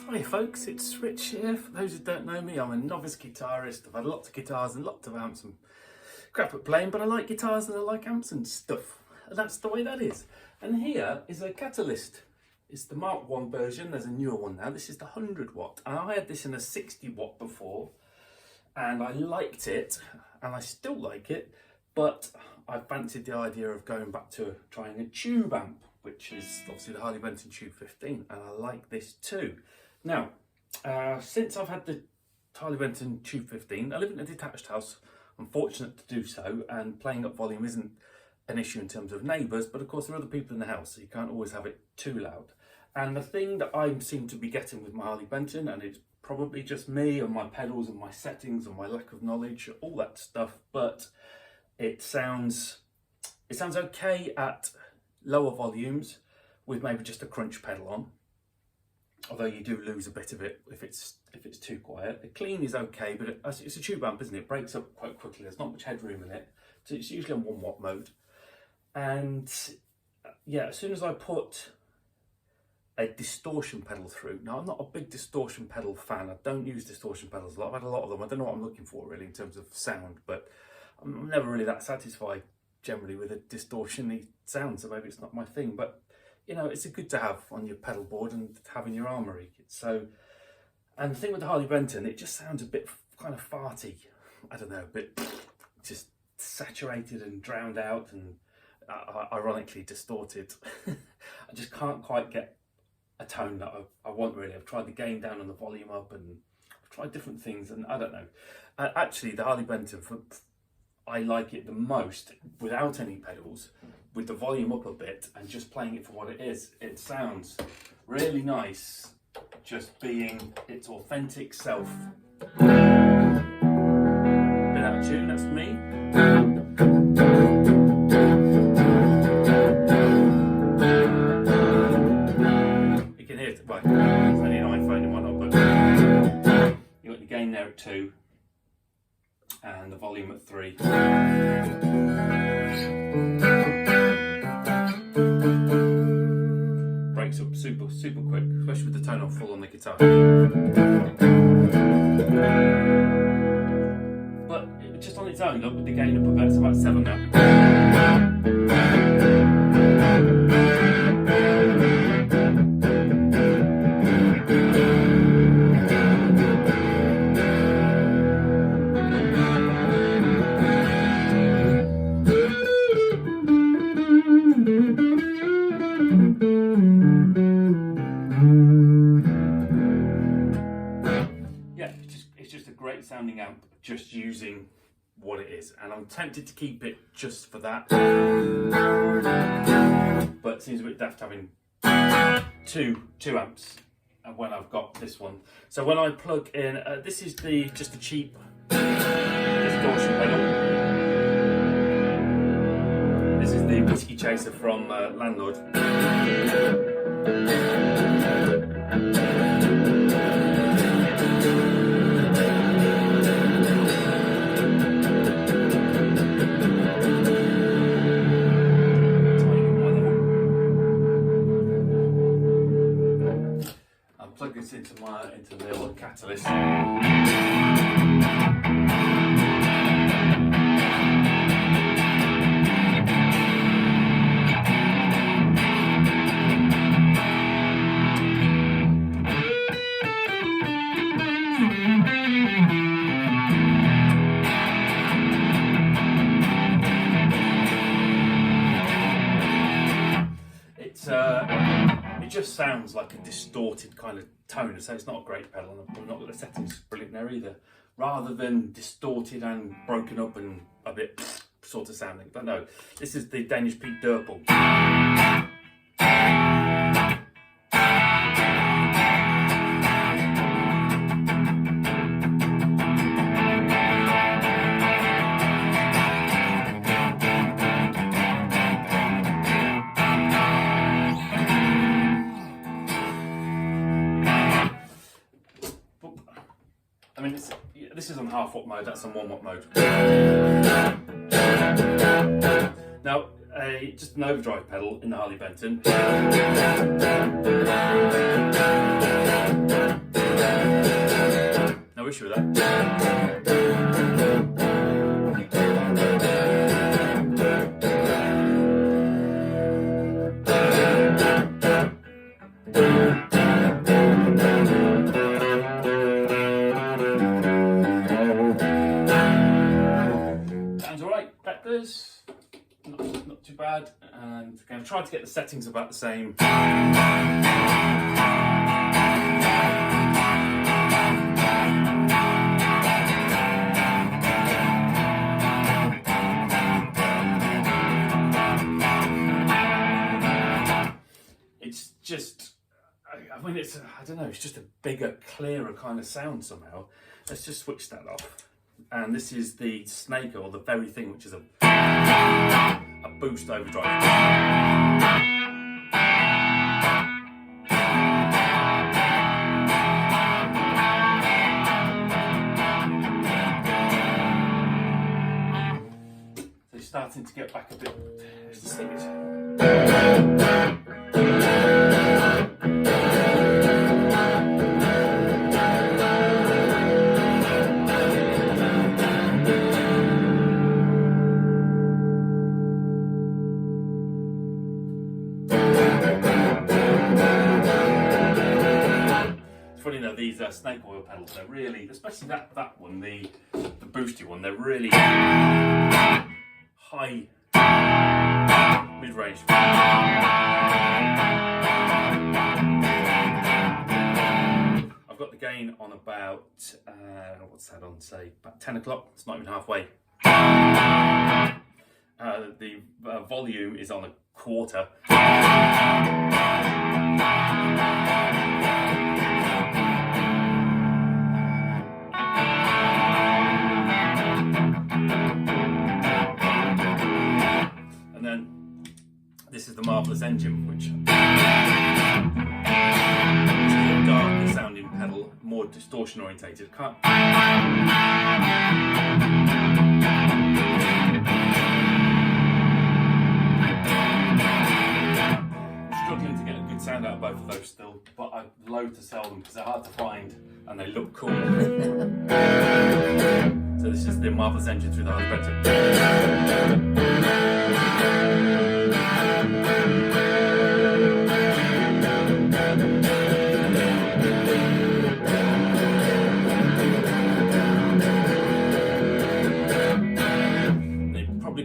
Hi folks, it's Rich here. For those who don't know me, I'm a novice guitarist. I've had lots of guitars and lots of amps and crap at playing, but I like guitars and I like amps and stuff. And that's the way that is. And here is a Catalyst. It's the Mark 1 version. There's a newer one now. This is the 100 watt. And I had this in a 60 watt before. And I liked it. And I still like it. But I fancied the idea of going back to trying a tube amp, which is obviously the Harley Benton Tube 15. And I like this too. Now, since I've had the Harley Benton Tube 15, I live in a detached house. I'm fortunate to do so, and playing up volume isn't an issue in terms of neighbours, but of course there are other people in the house, so you can't always have it too loud. And the thing that I seem to be getting with my Harley Benton, and it's probably just me and my pedals and my settings and my lack of knowledge, all that stuff, but it sounds okay at lower volumes with maybe just a crunch pedal on. Although you do lose a bit of it if it's too quiet. The clean is okay, but it's a tube amp, isn't it? It breaks up quite quickly. There's not much headroom in it, so it's usually on 1 watt mode. And yeah, as soon as I put a distortion pedal through, now I'm not a big distortion pedal fan. I don't use distortion pedals a lot. I've had a lot of them. I don't know what I'm looking for really in terms of sound, but I'm never really that satisfied generally with a distortion-y sound, so maybe it's not my thing. But you know, it's good to have on your pedal board and have in your armoury. So, and the thing with the Harley Benton, it just sounds a bit kind of farty. I don't know, a bit just saturated and drowned out and ironically distorted. I just can't quite get a tone that I want really. I've tried the gain down and the volume up, and I've tried different things, and I don't know. Actually, the Harley Benton, I like it the most without any pedals, with the volume up a bit and just playing it for what it is. It sounds really nice, just being its authentic self. Bit out of tune, that's me. You can hear it, well, it's only an iPhone and whatnot, but you got your gain there at 2 and the volume at 3. Breaks up super quick, especially with the tone off full on the guitar. But just on its own, look, with the gain up a bit, it's about 7 now. It's just a great sounding amp, just using what it is, and I'm tempted to keep it just for that, but it seems a bit daft having two amps when I've got this one. So when I plug in, this is just a cheap distortion pedal. This is the Whiskey Chaser from Landlord. Plug this into the old Catalyst. It just sounds like a distorted kind of tone, so it's not a great pedal, and I'm not got the settings brilliant there either. Rather than distorted and broken up and a bit sort of sounding. But no, this is the Danish Pete Durple. I mean, this is on 1/2 watt mode, that's on 1 watt mode. Now, just an overdrive pedal in the Harley Benton. issue with that. Sounds alright, peppers, not too bad, and I'm going to try to get the settings about the same. It's just, I mean, I don't know, it's just a bigger, clearer kind of sound somehow. Let's just switch that off. And this is the Snake, or the very thing, which is a boost overdrive. So it's starting to get back a bit. Let's just stick it. Funny though, these snake oil pedals, they're really, especially that one, the boosty one, they're really high mid-range. I've got the gain on about, what's that on, say, about 10 o'clock, it's not even halfway. The volume is on a quarter. This is the Marvelous Engine, which is a darker sounding pedal, more distortion orientated. I'm struggling to get a good sound out of both of those still, but I'd loathe to sell them because they're hard to find and they look cool. So this is the Marvelous Engine through the Harley Benton.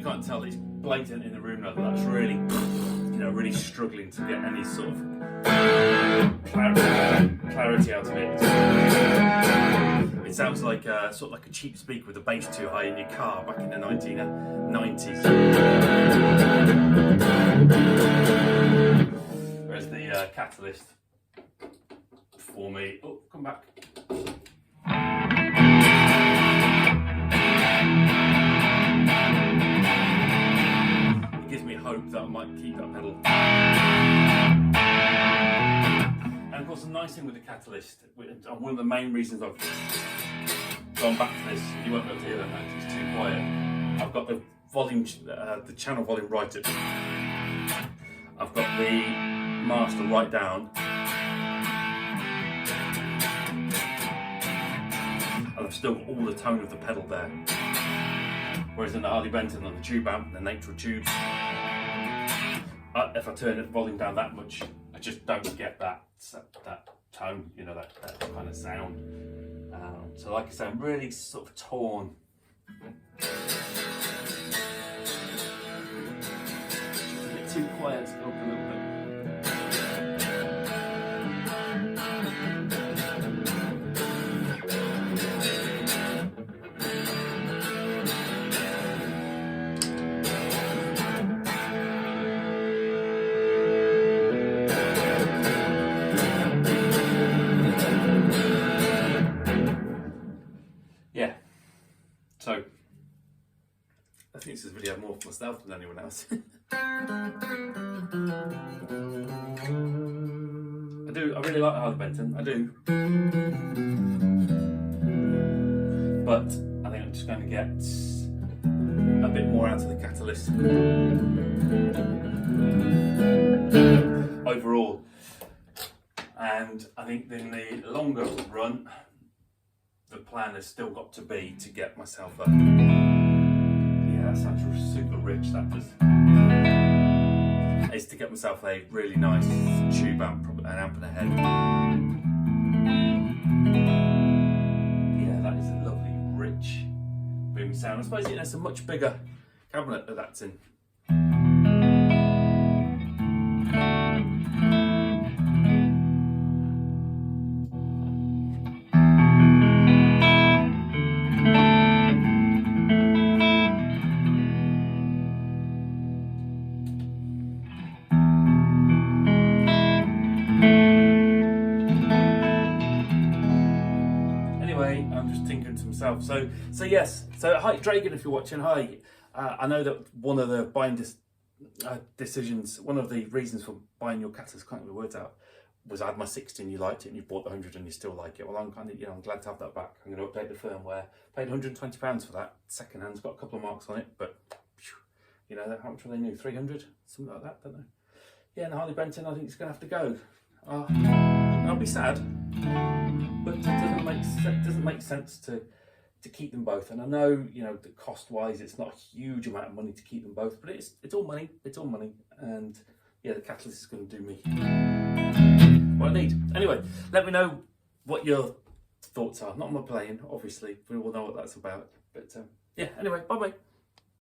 Can't tell, it's blatant in the room now, that's really, really struggling to get any sort of clarity out of it. It sounds like sort of like a cheap speaker with the bass too high in your car back in the 1990s. Whereas the Catalyst for me, oh, come back. Hope that I might keep that pedal. And of course, the nice thing with the Catalyst, and one of the main reasons I've gone back to this, you won't be able to hear that now, it's too quiet. I've got the volume, the channel volume right up. I've got the master right down. And I've still got all the tone of the pedal there. Whereas in the Harley Benton on the tube amp, the natural tubes, if I turn the volume down that much, I just don't get that tone, that kind of sound. So like I say, I'm really sort of torn. It's a bit too quiet to go up a little bit. So, I think this is a video more for myself than anyone else. I really like the Harley Benton, I do. But I think I'm just going to get a bit more out of the Catalyst overall. And I think in the longer run, the plan has still got to be to get myself a, yeah, that sounds super rich, that does, is to get myself a really nice tube amp, an amp and a head. Yeah, that is a lovely, rich, booming sound. I suppose it's a much bigger cabinet that that's in. I'm just tinkering to myself. So yes. So hi, Dragon, if you're watching. Hi. I know that one of the buying decisions, one of the reasons for buying your Catalyst, can't get the words out, was I had my 60 and you liked it, and you bought the 100 and you still like it. Well, I'm kind of, I'm glad to have that back. I'm going to update the firmware. Paid £120 for that. Second hand's got a couple of marks on it, but how much were they new? 300, something like that. Don't know. Yeah, and Harley Benton, I think it's going to have to go. I'll be sad, but it doesn't make sense to keep them both. And I know, the cost-wise, it's not a huge amount of money to keep them both, but it's all money. It's all money, and yeah, the Catalyst is going to do me what I need. Anyway, let me know what your thoughts are. Not on my playing, obviously. We all know what that's about. But yeah. Anyway, bye bye.